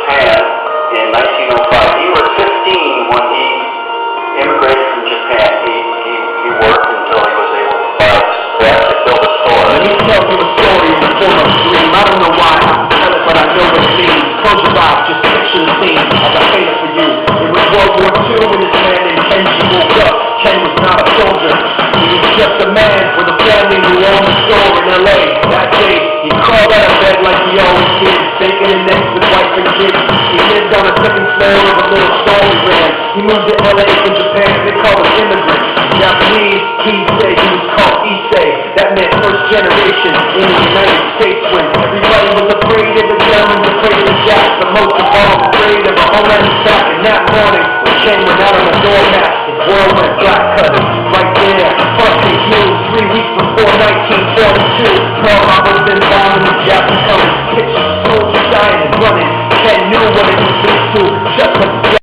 Japan in 1905. He was 15 when he immigrated from Japan. He worked until he was able to build a store. Let me tell you a story in the form of a dream. I don't know why I have to tell it, but I know what it means. Close your eyes, just picture the scene as I paint it for you. It was World War II when this man named Kenji woke up. Ken was not a soldier. He was just a man with a family who owned a store in LA. That day, he crawled out of bed like he always did, bacon and eggs with wife and kids. He lived on the second floor of a little store he ran. He moved to LA from Japan, they called him immigrant. Japanese, he said he was called Issei. That meant first generation in the United